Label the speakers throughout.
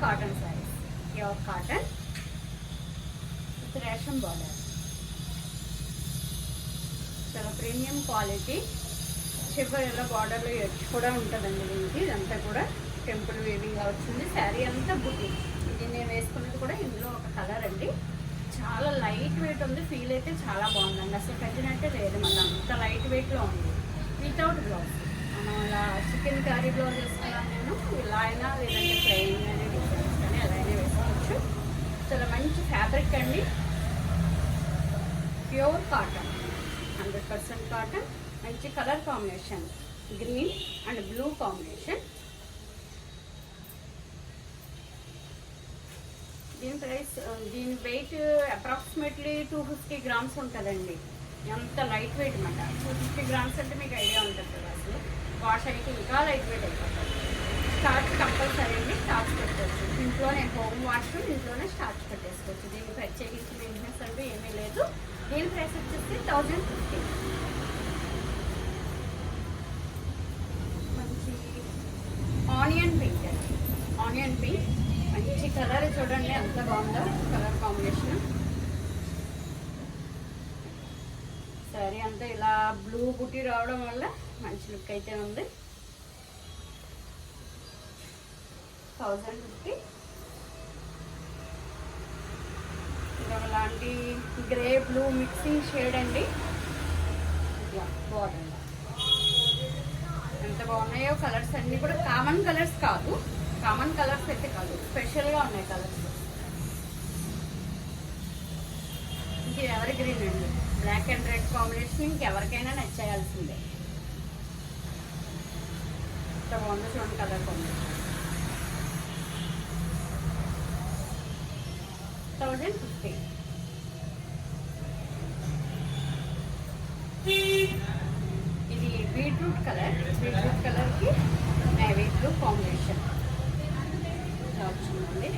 Speaker 1: Cotton saris, pure cotton with ration border. చాలా premium quality. చివరి ఇలా బార్డర్లో ఎడ్జ్ కూడా ఉంటుందండి దీనికి. ఇదంతా కూడా టెంపుల్ వేవింగ్గా వచ్చింది. శారీ అంతా బుట్టి. ఇది నేను వేసుకున్నది కూడా ఇందులో ఒక కలర్ అండి. చాలా లైట్ వెయిట్ ఉంది. ఫీల్ అయితే చాలా బాగుందండి. అసలు కట్టినట్టే లేదు, మళ్ళీ అంత లైట్ వెయిట్లో ఉంది. Without blouse. మనం ఇలా చికెన్ కర్రీ బ్లౌజ్ వేసుకున్నాను నేను. ఇలా అయినా లేదంటే ప్లెయిన్ కానీ డిజైన్స్ కానీ ఎలా అయినా వేసుకోవచ్చు. చాలా మంచి ఫ్యాబ్రిక్ అండి. Pure cotton, 100% cotton. మంచి colour combination, green and blue combination. దీని ప్రైస్, దీని వెయిట్ అప్రాక్సిమేట్లీ 250 grams ఉంటుందండి. ఎంత లైట్ వెయిట్ అన్నమాట. 250 grams అంటే మీకు ఐడియా ఉంటుంది కదా. అసలు వాష్ అయితే ఇంకా లైట్ వెయిట్ అయిపోతుంది. స్టార్చ్ కంపల్సరీ అండి. స్టార్చ్ పెట్టుకోవచ్చు ఇంట్లోనే. హోమ్ వాష్ ఇంట్లోనే స్టార్చ్ పెట్టేసుకోవచ్చు. దీనికి ప్రత్యేకించి మెయింటెనెన్స్ అంటూ ఏమీ లేదు. దీని ప్రైస్ వచ్చేసి 1050. మంచి ఆనియన్ పింక్ అండి. ఆనియన్ పింక్ మంచి కలర్. చూడండి ఎంత బాగుందో కలర్ కాంబినేషన్. సారీ అంతా ఇలా బ్లూ బుట్టి రావడం వల్ల మంచి లుక్ అయితే ఉంది. 1050. ఇలాంటి గ్రే బ్లూ మిక్సింగ్ షేడ్ అండి. బాగుంది. ఎంత బాగున్నాయో కలర్స్ అన్నీ కూడా. కామన్ కలర్స్ కాదు, కామన్ కలర్స్ అయితే కాదు, స్పెషల్గా ఉన్నాయి కలర్స్. ఇంక ఎవరి గ్రీన్ అండి. బ్లాక్ అండ్ రెడ్ కాంబినేషన్ ఇంకెవరికైనా నచ్చేయాల్సిందే. ఎంత బాగుందో చూడండి కలర్ కాంబినేషన్. 1050. ఇది బీట్రూట్ కలర్. బీట్రూట్ కలర్కి నేవీ బ్లూ కాంబినేషన్ వచ్చిందండి.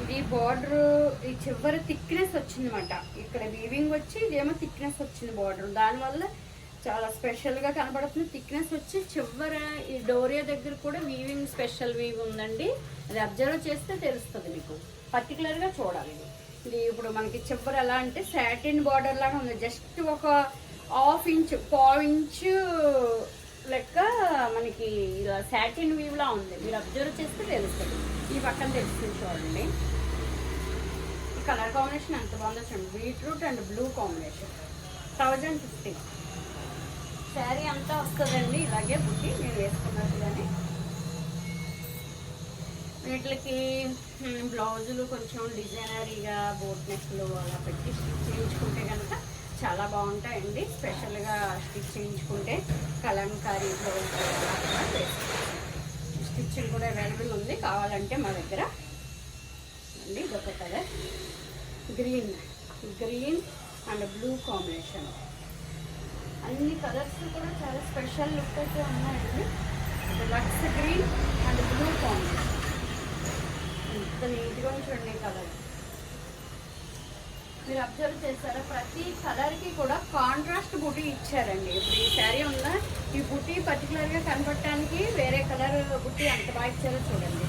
Speaker 1: ఇది బార్డర్ ఈ చివరి థిక్నెస్ వచ్చిందన్నమాట. ఇక్కడ వీవింగ్ వచ్చి ఇదేమో థిక్నెస్ వచ్చింది బార్డర్. దానివల్ల చాలా స్పెషల్గా కనబడుతుంది. థిక్నెస్ వచ్చి చివర ఈ డోరియా దగ్గర కూడా వీవింగ్, స్పెషల్ వీవ్ ఉందండి. అది అబ్జర్వ్ చేస్తే తెలుస్తుంది మీకు. పర్టికులర్గా చూడాలి. ఇది ఇప్పుడు మనకి చివర ఎలా అంటే సాటిన్ బార్డర్ లాగా ఉంది. జస్ట్ ఒక 1/2 ఇంచ్, 1/4 ఇంచ్ లెక్క మనకి ఇలా సాటిన్ వీవ్లా ఉంది. మీరు అబ్జర్వ్ చేస్తే తెలుస్తుంది. ఈ పక్కన తెలుస్తుంది చూడండి. ఈ కలర్ కాంబినేషన్ ఎంత బాగుందో చూడండి. Beetroot and blue combination. 1050. Sari అంతా వస్తుందండి ఇలాగే బుట్టి నేను వేసుకున్నట్టుగానే. వీటికి బ్లౌజులు కొంచెం డిజైనరీగా బోట్ నెక్లు అలా పెట్టి స్టిచ్ చేయించుకుంటే కనుక చాలా బాగుంటాయండి. స్పెషల్గా స్టిచ్ చేయించుకుంటే కలంకారీ బ్లౌజ్ స్టిచ్చింగ్ కూడా అవైలబుల్ ఉంది. కావాలంటే మా దగ్గర అండి. ఇదొక colour green, green and blue combination. అన్ని కలర్స్ కూడా చాలా స్పెషల్ లుక్ అయితే ఉన్నాయండి. Looks green and blue combination. ఇంత నీట్గా చూడండి కలర్. మీరు అబ్జర్వ్ చేస్తారా, ప్రతి కలర్కి కూడా కాంట్రాస్ట్ బుటీ ఇచ్చారండి. ఇప్పుడు ఈ శారీ ఉందా, ఈ బుటీ పర్టికులర్గా కనపడటానికి వేరే కలర్ బుటీ అంత బాగా ఇచ్చారో చూడండి.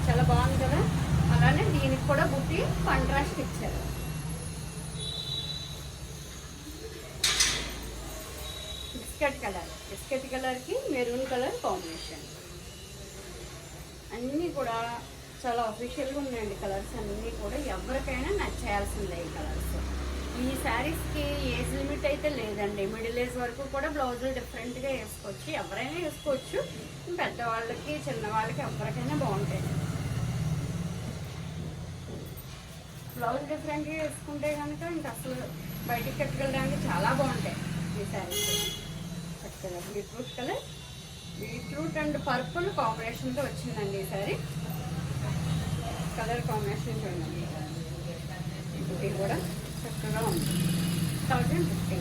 Speaker 1: చాలా బాగుంది కదా. అలానే దీనికి కూడా బుటీ కాంట్రాస్ట్ ఇచ్చారు. బిస్కెట్ కలర్, బిస్కెట్ కలర్కి మెరూన్ కలర్ కాంబినేషన్. అన్నీ కూడా చాలా అఫీషియల్గా ఉన్నాయండి కలర్స్ అన్నీ కూడా. ఎవరికైనా నచ్చేయాల్సిందే ఈ కలర్స్. ఈ శారీస్కి ఏజ్ లిమిట్ అయితే లేదండి. మిడిల్ ఏజ్ వరకు కూడా బ్లౌజులు డిఫరెంట్గా వేసుకోవచ్చు. ఎవరైనా వేసుకోవచ్చు. పెద్దవాళ్ళకి, చిన్నవాళ్ళకి ఎవరికైనా బాగుంటాయి. బ్లౌజ్ డిఫరెంట్గా వేసుకుంటే కనుక ఇంకా అసలు బయటికి కట్టుకెళ్ళడానికి చాలా బాగుంటాయి ఈ saris. Colour beetroot colour, beetroot and purple కాంబినేషన్తో వచ్చిందండి ఈ శారీ. కలర్ కాంబినేషన్ చూడండి. ఇది కూడా చక్కగా ఉంది. 1050.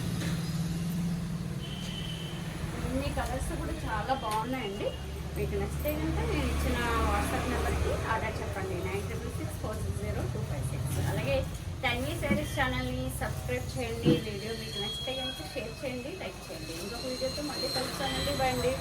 Speaker 1: ఇన్ని కలర్స్ కూడా చాలా బాగున్నాయండి. మీకు నచ్చితే కనుక నేను ఇచ్చిన వాట్సాప్ నెంబర్కి ఆర్డర్ చెప్పండి. 9664600256. అలాగే టైనీ శారీస్ ఛానల్ని సబ్స్క్రైబ్ చేయండి. వీడియో మీకు నచ్చితే కనుక షేర్ చేయండి, లైక్ చేయండి. ఇంకొక వీడియోతో మళ్ళీ కలుస్తానండి. బాయ్ అండి.